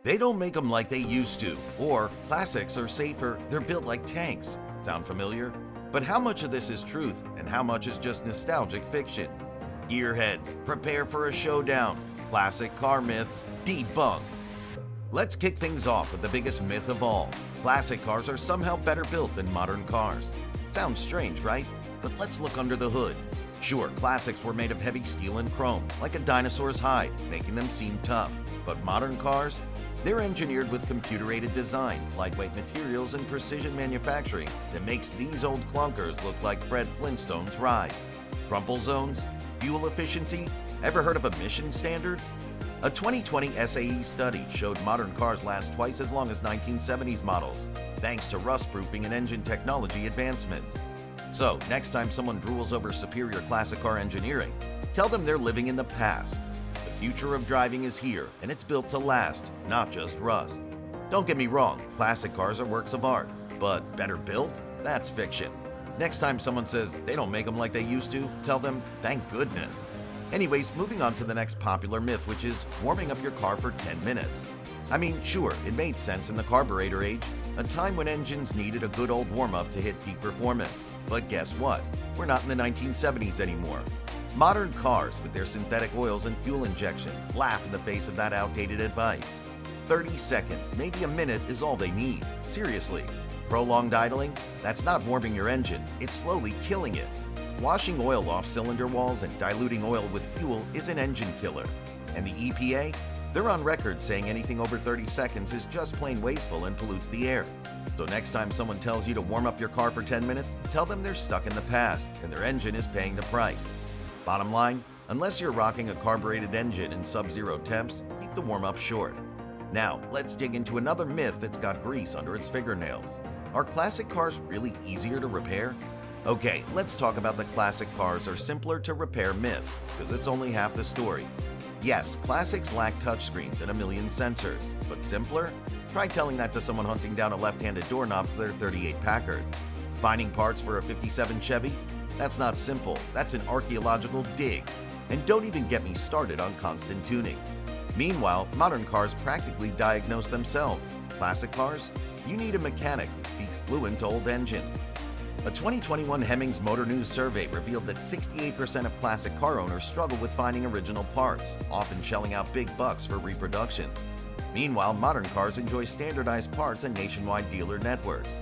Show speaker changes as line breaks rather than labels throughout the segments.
They don't make them like they used to, or classics are safer, they're built like tanks. Sound familiar? But how much of this is truth and how much is just nostalgic fiction? Gearheads, prepare for a showdown. Classic car myths debunked. Let's kick things off with the biggest myth of all. Classic cars are somehow better built than modern cars. Sounds strange, right? But let's look under the hood. Sure, classics were made of heavy steel and chrome, like a dinosaur's hide, making them seem tough. But modern cars? They're engineered with computer-aided design, lightweight materials, and precision manufacturing that makes these old clunkers look like Fred Flintstone's ride. Crumple zones? Fuel efficiency? Ever heard of emission standards? A 2020 SAE study showed modern cars last twice as long as 1970s models, thanks to rust-proofing and engine technology advancements. So, next time someone drools over superior classic car engineering, tell them they're living in the past. The future of driving is here, and it's built to last, not just rust. Don't get me wrong, classic cars are works of art, but better built? That's fiction. Next time someone says they don't make them like they used to, tell them, thank goodness. Anyways, moving on to the next popular myth, which is warming up your car for 10 minutes. I mean, sure, it made sense in the carburetor age, a time when engines needed a good old warm-up to hit peak performance. But guess what? We're not in the 1970s anymore. Modern cars, with their synthetic oils and fuel injection, laugh in the face of that outdated advice. 30 seconds, maybe a minute is all they need. Seriously. Prolonged idling? That's not warming your engine, it's slowly killing it. Washing oil off cylinder walls and diluting oil with fuel is an engine killer. And the EPA? They're on record saying anything over 30 seconds is just plain wasteful and pollutes the air. So next time someone tells you to warm up your car for 10 minutes, tell them they're stuck in the past and their engine is paying the price. Bottom line, unless you're rocking a carbureted engine in sub-zero temps, keep the warm-up short. Now, let's dig into another myth that's got grease under its fingernails. Are classic cars really easier to repair? Okay, let's talk about the classic cars are simpler to repair myth, because it's only half the story. Yes, classics lack touchscreens and a million sensors, but simpler? Try telling that to someone hunting down a left-handed doorknob for their 38 Packard. Finding parts for a 57 Chevy? That's not simple, that's an archaeological dig. And don't even get me started on constant tuning. Meanwhile, modern cars practically diagnose themselves. Classic cars? You need a mechanic who speaks fluent old engine. A 2021 Hemmings Motor News survey revealed that 68% of classic car owners struggle with finding original parts, often shelling out big bucks for reproductions. Meanwhile, modern cars enjoy standardized parts and nationwide dealer networks.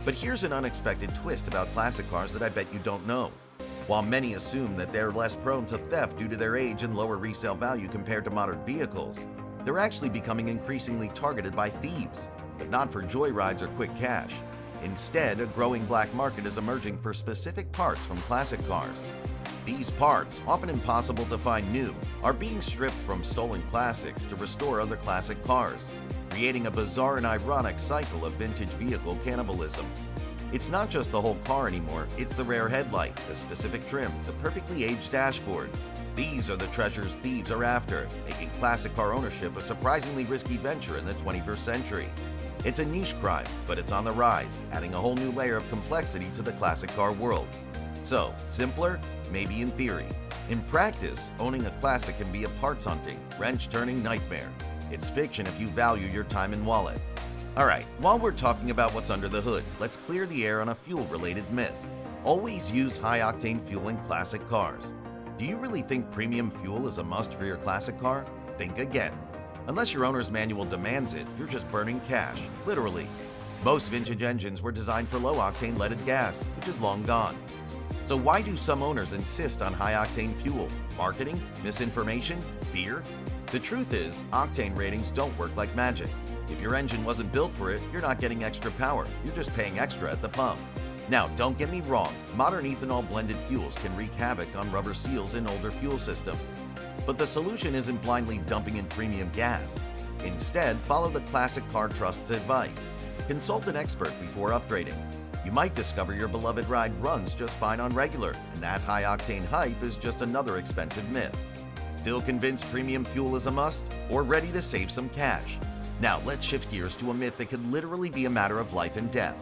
But here's an unexpected twist about classic cars that I bet you don't know. While many assume that they're less prone to theft due to their age and lower resale value compared to modern vehicles, they're actually becoming increasingly targeted by thieves, but not for joyrides or quick cash. Instead, a growing black market is emerging for specific parts from classic cars. These parts, often impossible to find new, are being stripped from stolen classics to restore other classic cars, creating a bizarre and ironic cycle of vintage vehicle cannibalism. It's not just the whole car anymore, it's the rare headlight, the specific trim, the perfectly aged dashboard. These are the treasures thieves are after, making classic car ownership a surprisingly risky venture in the 21st century. It's a niche crime, but it's on the rise, adding a whole new layer of complexity to the classic car world. So, simpler? Maybe in theory. In practice, owning a classic can be a parts hunting, wrench-turning nightmare. It's fiction if you value your time and wallet. Alright, while we're talking about what's under the hood, let's clear the air on a fuel-related myth. Always use high-octane fuel in classic cars. Do you really think premium fuel is a must for your classic car? Think again. Unless your owner's manual demands it, you're just burning cash, literally. Most vintage engines were designed for low-octane leaded gas, which is long gone. So why do some owners insist on high-octane fuel? Marketing? Misinformation? Fear? The truth is, octane ratings don't work like magic. If your engine wasn't built for it, you're not getting extra power, you're just paying extra at the pump. Now, don't get me wrong, modern ethanol-blended fuels can wreak havoc on rubber seals in older fuel systems. But the solution isn't blindly dumping in premium gas. Instead, follow the Classic Car Trust's advice. Consult an expert before upgrading. You might discover your beloved ride runs just fine on regular, and that high-octane hype is just another expensive myth. Still convinced premium fuel is a must? Or ready to save some cash? Now, let's shift gears to a myth that could literally be a matter of life and death.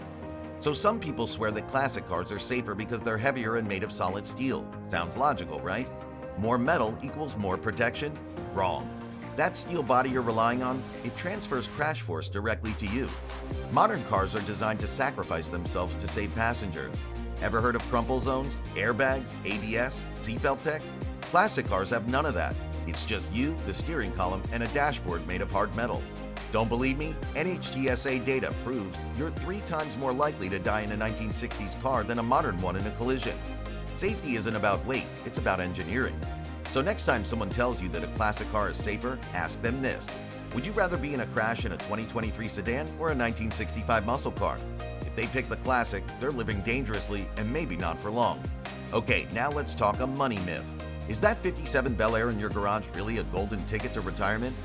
So some people swear that classic cars are safer because they're heavier and made of solid steel. Sounds logical, right? More metal equals more protection? Wrong. That steel body you're relying on, it transfers crash force directly to you. Modern cars are designed to sacrifice themselves to save passengers. Ever heard of crumple zones, airbags, ABS, seatbelt tech? Classic cars have none of that. It's just you, the steering column, and a dashboard made of hard metal. Don't believe me? NHTSA data proves you're 3 times more likely to die in a 1960s car than a modern one in a collision. Safety isn't about weight, it's about engineering. So next time someone tells you that a classic car is safer, ask them this. Would you rather be in a crash in a 2023 sedan or a 1965 muscle car? If they pick the classic, they're living dangerously and maybe not for long. Okay, now let's talk a money myth. Is that 57 Bel Air in your garage really a golden ticket to retirement?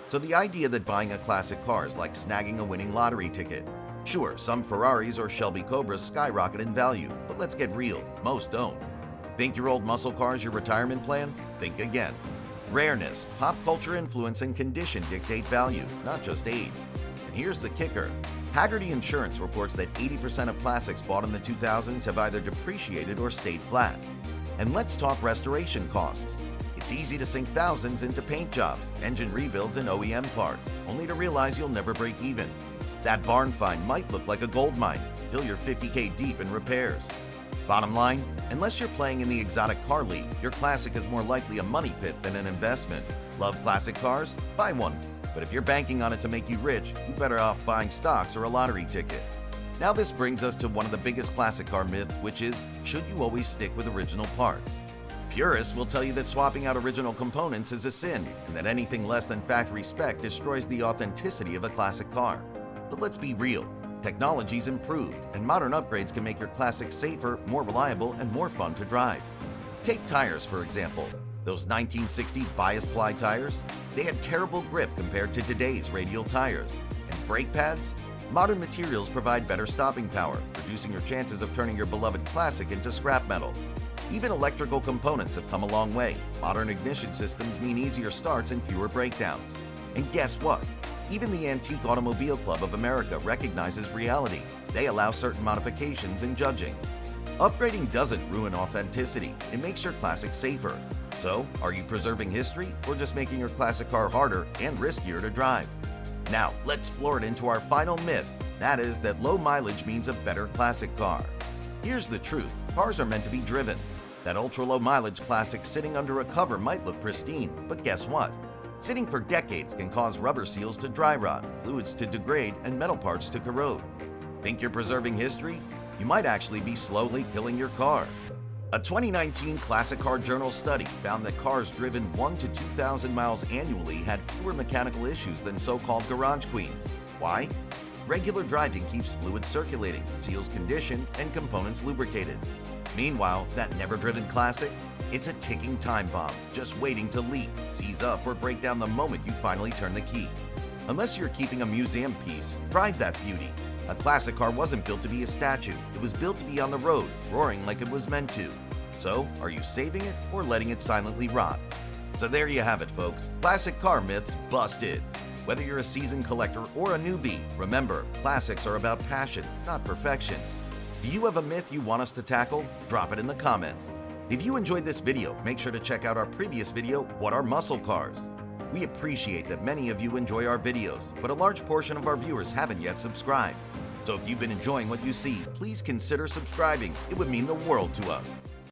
So the idea that buying a classic car is like snagging a winning lottery ticket. Sure, some Ferraris or Shelby Cobras skyrocket in value, but let's get real, most don't. Think your old muscle car is your retirement plan? Think again. Rareness, pop culture influence, and condition dictate value, not just age. And here's the kicker. Hagerty Insurance reports that 80% of classics bought in the 2000s have either depreciated or stayed flat. And let's talk restoration costs. It's easy to sink thousands into paint jobs, engine rebuilds, and OEM parts, only to realize you'll never break even. That barn find might look like a gold mine until you're $50K deep in repairs. Bottom line, unless you're playing in the exotic car league, your classic is more likely a money pit than an investment. Love classic cars? Buy one. But if you're banking on it to make you rich, you're better off buying stocks or a lottery ticket. Now this brings us to one of the biggest classic car myths, which is, should you always stick with original parts? Purists will tell you that swapping out original components is a sin, and that anything less than factory spec destroys the authenticity of a classic car. But let's be real. Technology's improved, and modern upgrades can make your classic safer, more reliable, and more fun to drive. Take tires, for example. Those 1960s bias ply tires? They had terrible grip compared to today's radial tires. And brake pads? Modern materials provide better stopping power, reducing your chances of turning your beloved classic into scrap metal. Even electrical components have come a long way. Modern ignition systems mean easier starts and fewer breakdowns. And guess what? Even the Antique Automobile Club of America recognizes reality. They allow certain modifications in judging. Upgrading doesn't ruin authenticity, it makes your classic safer. So, are you preserving history or just making your classic car harder and riskier to drive? Now, let's floor it into our final myth. That is that low mileage means a better classic car. Here's the truth, cars are meant to be driven. That ultra-low mileage classic sitting under a cover might look pristine, but guess what? Sitting for decades can cause rubber seals to dry rot, fluids to degrade, and metal parts to corrode. Think you're preserving history? You might actually be slowly killing your car. A 2019 Classic Car Journal study found that cars driven 1,000 to 2,000 miles annually had fewer mechanical issues than so-called garage queens. Why? Regular driving keeps fluid circulating, seals conditioned, and components lubricated. Meanwhile, that never-driven classic? It's a ticking time bomb, just waiting to leak, seize up, or break down the moment you finally turn the key. Unless you're keeping a museum piece, drive that beauty. A classic car wasn't built to be a statue, it was built to be on the road, roaring like it was meant to. So, are you saving it or letting it silently rot? So there you have it, folks. Classic car myths busted. Whether you're a seasoned collector or a newbie, remember, classics are about passion, not perfection. Do you have a myth you want us to tackle? Drop it in the comments. If you enjoyed this video, make sure to check out our previous video, What Are Muscle Cars? We appreciate that many of you enjoy our videos, but a large portion of our viewers haven't yet subscribed. So if you've been enjoying what you see, please consider subscribing. It would mean the world to us.